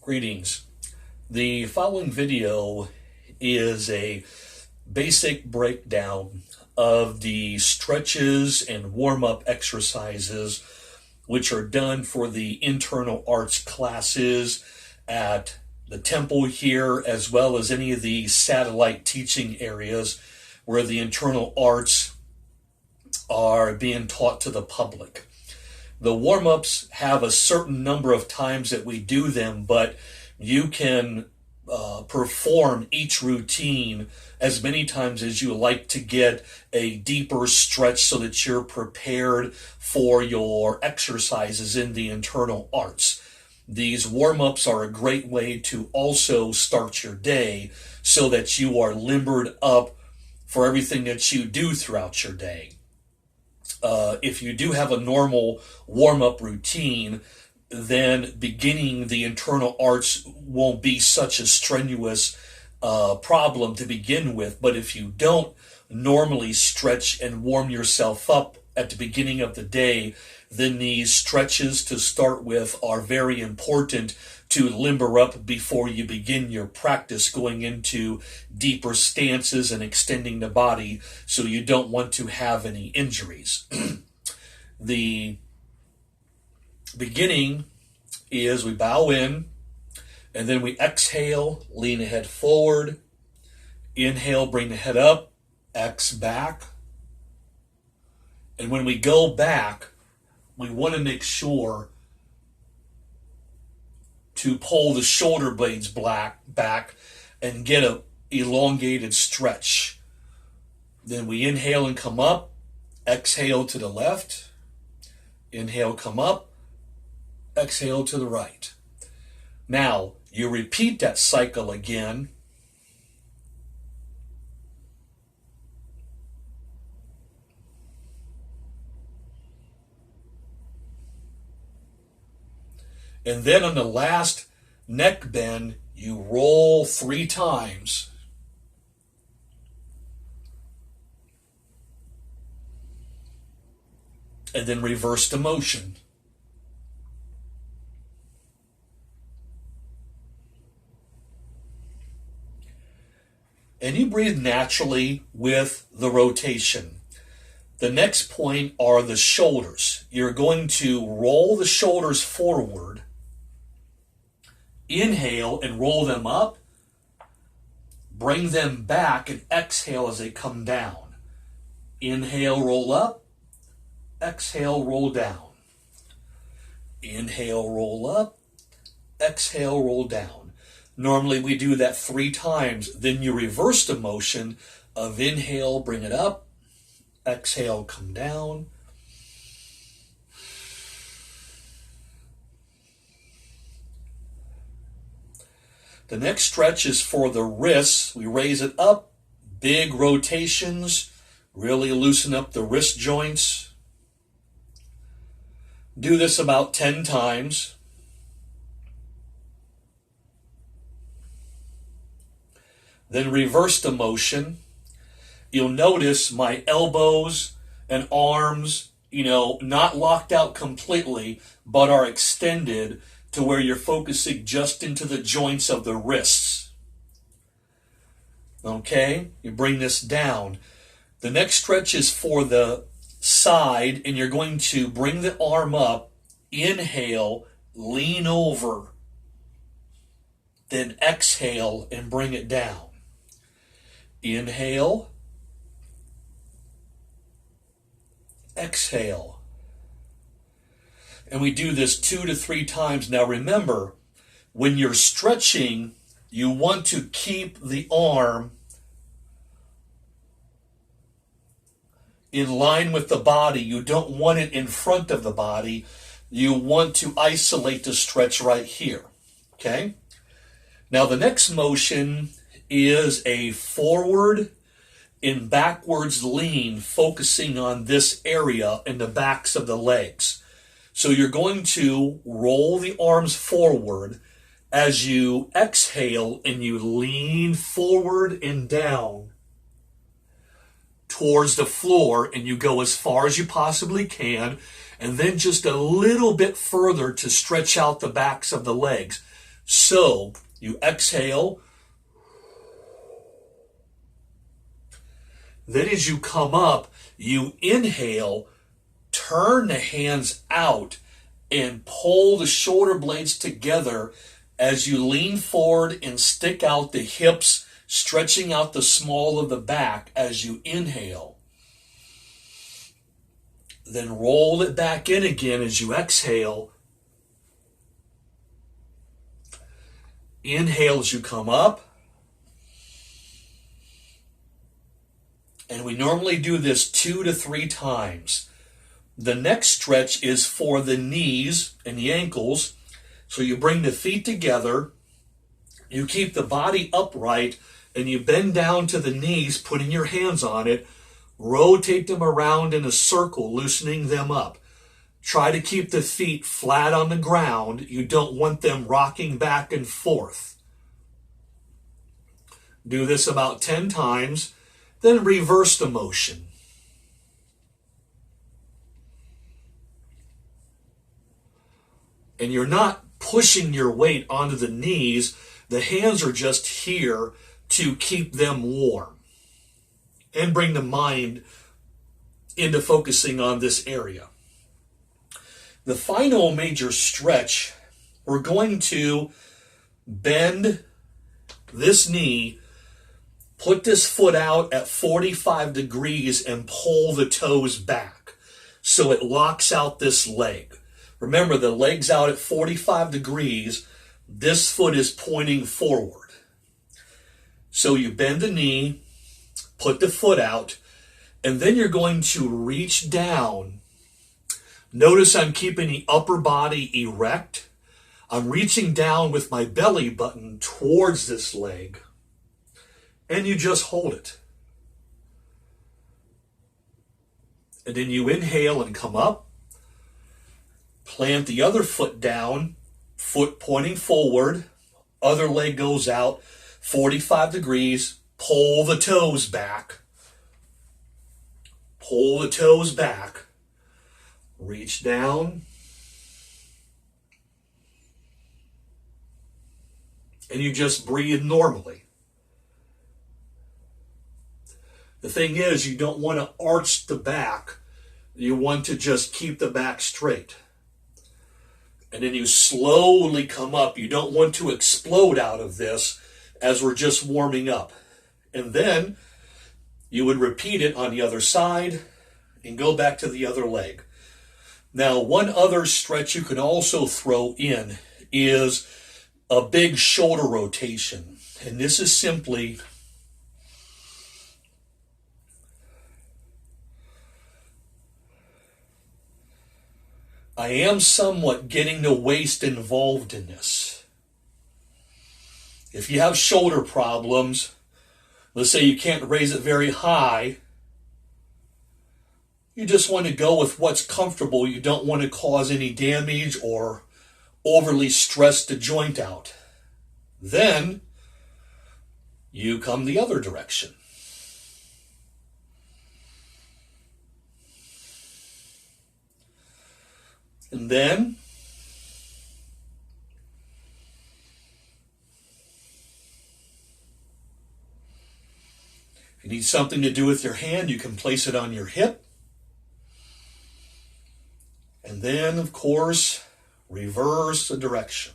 Greetings. The following video is a basic breakdown of the stretches and warm-up exercises which are done for the internal arts classes at the temple here, as well as any of the satellite teaching areas where the internal arts are being taught to the public. The warm-ups have a certain number of times that we do them, but you can perform each routine as many times as you like to get a deeper stretch so that you're prepared for your exercises in the internal arts. These warm-ups are a great way to also start your day so that you are limbered up for everything that you do throughout your day. If you do have a normal warm-up routine, then beginning the internal arts won't be such a strenuous problem to begin with. But if you don't normally stretch and warm yourself up at the beginning of the day, then these stretches to start with are very important to limber up before you begin your practice going into deeper stances and extending the body, so you don't want to have any injuries. The beginning is we bow in, and then we exhale, lean the head forward, inhale, bring the head up, X back. And when we go back, we want to make sure to pull the shoulder blades back and get a elongated stretch. Then we inhale and come up, exhale to the left, inhale, come up, exhale to the right. Now, you repeat that cycle again. And then on the last neck bend, you roll 3 times. And then reverse the motion. And you breathe naturally with the rotation. The next point are the shoulders. You're going to roll the shoulders forward. Inhale and roll them up. Bring them back and exhale as they come down. Inhale, roll up. Exhale, roll down. Inhale, roll up. Exhale, roll down. Normally we do that 3 times. Then you reverse the motion of inhale, bring it up. Exhale, come down. The next stretch is for the wrists. We raise it up, big rotations, really loosen up the wrist joints. Do this about 10 times. Then reverse the motion. You'll notice my elbows and arms, not locked out completely, but are extended to where you're focusing just into the joints of the wrists. Okay, you bring this down. The next stretch is for the side, and you're going to bring the arm up, inhale, lean over, then exhale and bring it down. Inhale, exhale. And we do this 2 to 3 times. Now remember, when you're stretching, you want to keep the arm in line with the body. You don't want it in front of the body. You want to isolate the stretch right here. Okay? Now the next motion is a forward and backwards lean, focusing on this area in the backs of the legs. So you're going to roll the arms forward as you exhale, and you lean forward and down towards the floor, and you go as far as you possibly can, and then just a little bit further to stretch out the backs of the legs. So you exhale. Then as you come up, you inhale, turn the hands out, and pull the shoulder blades together as you lean forward and stick out the hips, stretching out the small of the back as you inhale. Then roll it back in again as you exhale. Inhale as you come up. And we normally do this 2 to 3 times. The next stretch is for the knees and the ankles. So you bring the feet together, you keep the body upright, and you bend down to the knees, putting your hands on it, rotate them around in a circle, loosening them up. Try to keep the feet flat on the ground. You don't want them rocking back and forth. Do this about 10 times. Then reverse the motion. And you're not pushing your weight onto the knees. The hands are just here to keep them warm and bring the mind into focusing on this area. The final major stretch, we're going to bend this knee, put this foot out at 45 degrees and pull the toes back so it locks out this leg. Remember, the leg's out at 45 degrees. This foot is pointing forward. So you bend the knee, put the foot out, and then you're going to reach down. Notice I'm keeping the upper body erect. I'm reaching down with my belly button towards this leg. And you just hold it. And then you inhale and come up. Plant the other foot down, foot pointing forward. Other leg goes out, 45 degrees. Pull the toes back. Pull the toes back. Reach down. And you just breathe normally. The thing is, you don't want to arch the back. You want to just keep the back straight. And then you slowly come up. You don't want to explode out of this as we're just warming up. And then you would repeat it on the other side and go back to the other leg. Now, one other stretch you can also throw in is a big shoulder rotation. And this is simply I am somewhat getting the waist involved in this. If you have shoulder problems, let's say you can't raise it very high, you just want to go with what's comfortable. You don't want to cause any damage or overly stress the joint out. Then you come the other direction. And then if you need something to do with your hand, you can place it on your hip. And then, of course, reverse the direction.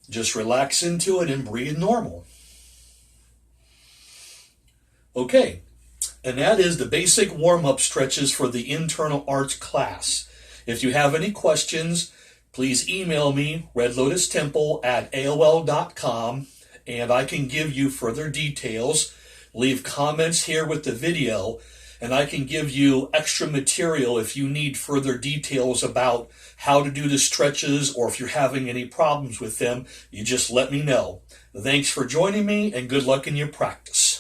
Just relax into it and breathe normal. Okay, and that is the basic warm-up stretches for the internal arch class. If you have any questions, please email me, redlotustemple@aol.com, and I can give you further details. Leave comments here with the video, and I can give you extra material if you need further details about how to do the stretches, or if you're having any problems with them, you just let me know. Thanks for joining me, and good luck in your practice.